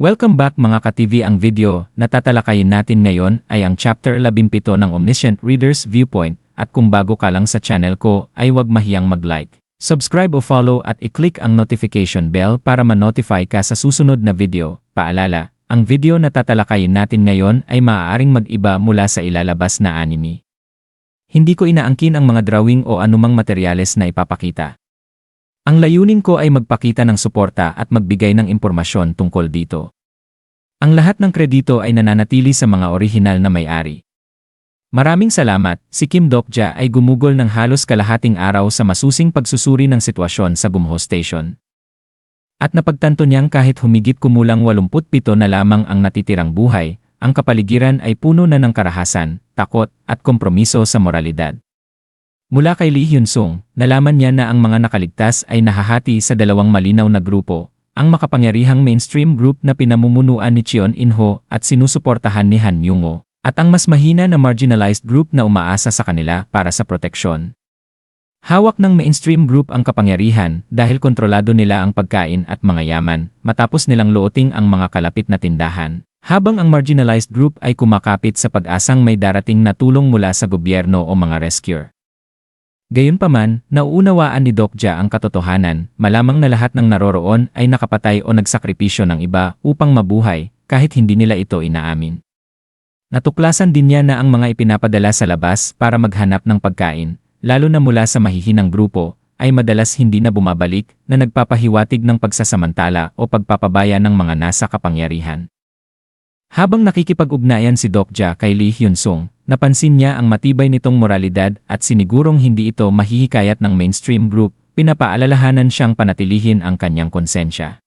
Welcome back mga ka-TV. Ang video na tatalakayin natin ngayon ay ang Chapter 17 ng Omniscient Reader's Viewpoint at kung bago ka lang sa channel ko ay huwag mahiyang mag-like, subscribe o follow at i-click ang notification bell para ma-notify ka sa susunod na video. Paalala, ang video na tatalakayin natin ngayon ay maaaring mag-iba mula sa ilalabas na anime. Hindi ko inaangkin ang mga drawing o anumang materyales na ipapakita. Ang layunin ko ay magpakita ng suporta at magbigay ng impormasyon tungkol dito. Ang lahat ng kredito ay nananatili sa mga orihinal na may-ari. Maraming salamat, si Kim Dokja ay gumugol ng halos kalahating araw sa masusing pagsusuri ng sitwasyon sa Gumho Station. At napagtanto niyang kahit humigit kumulang 87 na lamang ang natitirang buhay, ang kapaligiran ay puno na ng karahasan, takot, at kompromiso sa moralidad. Mula kay Lee Hyun-sung, nalaman niya na ang mga nakaligtas ay nahahati sa dalawang malinaw na grupo, ang makapangyarihang mainstream group na pinamumunuan ni Cheon In-ho at sinusuportahan ni Han Myung-ho, at ang mas mahina na marginalized group na umaasa sa kanila para sa proteksyon. Hawak ng mainstream group ang kapangyarihan dahil kontrolado nila ang pagkain at mga yaman, matapos nilang looting ang mga kalapit na tindahan, habang ang marginalized group ay kumakapit sa pag-asang may darating na tulong mula sa gobyerno o mga rescuer. Gayunpaman, nauunawaan ni Dokja ang katotohanan, malamang na lahat ng naroroon ay nakapatay o nagsakripisyo ng iba upang mabuhay, kahit hindi nila ito inaamin. Natuklasan din niya na ang mga ipinapadala sa labas para maghanap ng pagkain, lalo na mula sa mahihinang grupo, ay madalas hindi na bumabalik na nagpapahiwatig ng pagsasamantala o pagpapabaya ng mga nasa kapangyarihan. Habang nakikipag-ugnayan si Dokja kay Lee Hyun-sung, napansin niya ang matibay nitong moralidad at sinigurong hindi ito mahihikayat ng mainstream group, pinapaalalahanan siyang panatilihin ang kanyang konsensya.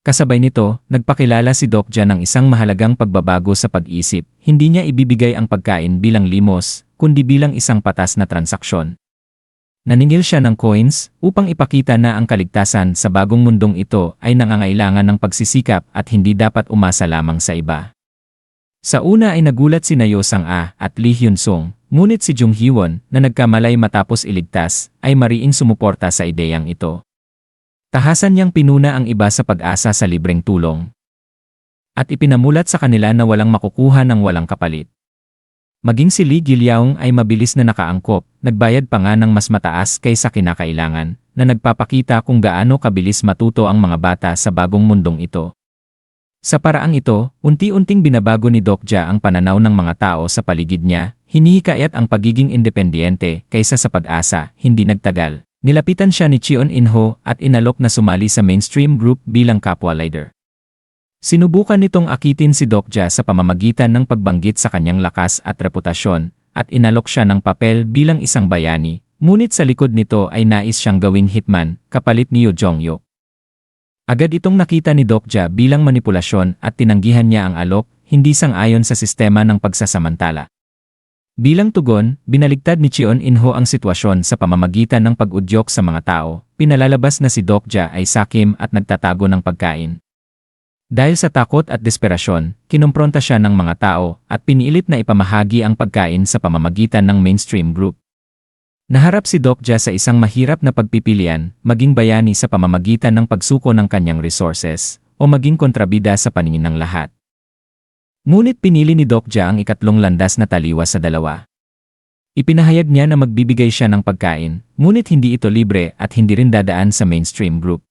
Kasabay nito, nagpakilala si Dokja ng isang mahalagang pagbabago sa pag-isip, hindi niya ibibigay ang pagkain bilang limos, kundi bilang isang patas na transaksyon. Naningil siya ng coins upang ipakita na ang kaligtasan sa bagong mundong ito ay nangangailangan ng pagsisikap at hindi dapat umasa lamang sa iba. Sa una ay nagulat si Nayo Sang-a at Lee Hyun-sung, ngunit si Jung Hee-won na nagkamalay matapos iligtas ay mariing sumuporta sa ideyang ito. Tahasan niyang pinuna ang iba sa pag-asa sa libreng tulong. At ipinamulat sa kanila na walang makukuha ng walang kapalit. Maging si Lee Gilyaong ay mabilis na nakaangkop, nagbayad pa nga ng mas mataas kaysa kinakailangan, na nagpapakita kung gaano kabilis matuto ang mga bata sa bagong mundong ito. Sa paraang ito, unti-unting binabago ni Dokja ang pananaw ng mga tao sa paligid niya, hinihikayat ang pagiging independyente kaysa sa pag-asa, hindi nagtagal. Nilapitan siya ni Cheon In-ho at inalok na sumali sa mainstream group bilang kapwa leader. Sinubukan nitong akitin si Dokja sa pamamagitan ng pagbanggit sa kanyang lakas at reputasyon, at inalok siya ng papel bilang isang bayani, ngunit sa likod nito ay nais siyang gawing hitman, kapalit ni Yoo Jong-hyuk. Agad itong nakita ni Dokja bilang manipulasyon at tinanggihan niya ang alok, hindi sang-ayon sa sistema ng pagsasamantala. Bilang tugon, binaligtad ni Cheon In-ho ang sitwasyon sa pamamagitan ng pag-udyok sa mga tao, pinalalabas na si Dokja ay sakim at nagtatago ng pagkain. Dahil sa takot at desperasyon, kinompronta siya ng mga tao at pinilit na ipamahagi ang pagkain sa pamamagitan ng mainstream group. Naharap si Dokja sa isang mahirap na pagpipilian, maging bayani sa pamamagitan ng pagsuko ng kanyang resources, o maging kontrabida sa paningin ng lahat. Ngunit pinili ni Dokja ang ikatlong landas na taliwas sa dalawa. Ipinahayag niya na magbibigay siya ng pagkain, ngunit hindi ito libre at hindi rin dadaan sa mainstream group.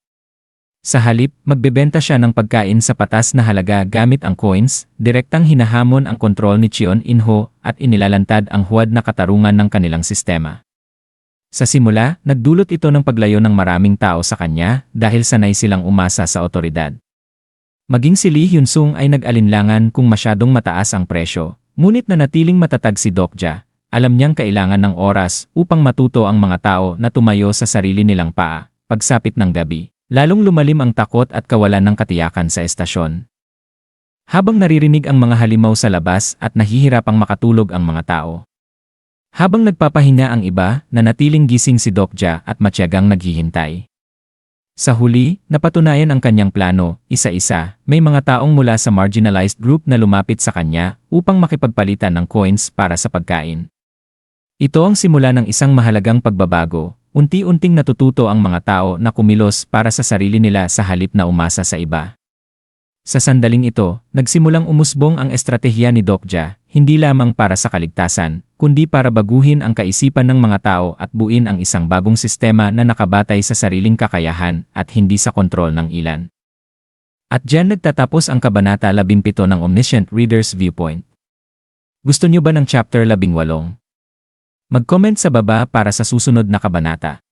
Sa halip, magbebenta siya ng pagkain sa patas na halaga gamit ang coins, direktang hinahamon ang kontrol ni Cheon In-ho at inilalantad ang huwad na katarungan ng kanilang sistema. Sa simula, nagdulot ito ng paglayo ng maraming tao sa kanya dahil sanay silang umasa sa otoridad. Maging si Lee Hyun-sung ay nag-alinlangan kung masyadong mataas ang presyo, ngunit nanatiling matatag si Dokja. Alam niyang kailangan ng oras upang matuto ang mga tao na tumayo sa sarili nilang paa, pagsapit ng gabi. Lalong lumalim ang takot at kawalan ng katiyakan sa estasyon. Habang naririnig ang mga halimaw sa labas at nahihirapang makatulog ang mga tao. Habang nagpapahinga ang iba, nanatiling gising si Dokja at matyagang naghihintay. Sa huli, napatunayan ang kanyang plano, isa-isa, may mga taong mula sa marginalized group na lumapit sa kanya upang makipagpalitan ng coins para sa pagkain. Ito ang simula ng isang mahalagang pagbabago. Unti-unting natututo ang mga tao na kumilos para sa sarili nila sa halip na umasa sa iba. Sa sandaling ito, nagsimulang umusbong ang estratehiya ni Dokja, hindi lamang para sa kaligtasan, kundi para baguhin ang kaisipan ng mga tao at buuin ang isang bagong sistema na nakabatay sa sariling kakayahan at hindi sa kontrol ng ilan. At diyan nagtatapos ang Kabanata 17 ng Omniscient Reader's Viewpoint. Gusto niyo ba ng Chapter 18? Mag-comment sa baba para sa susunod na kabanata.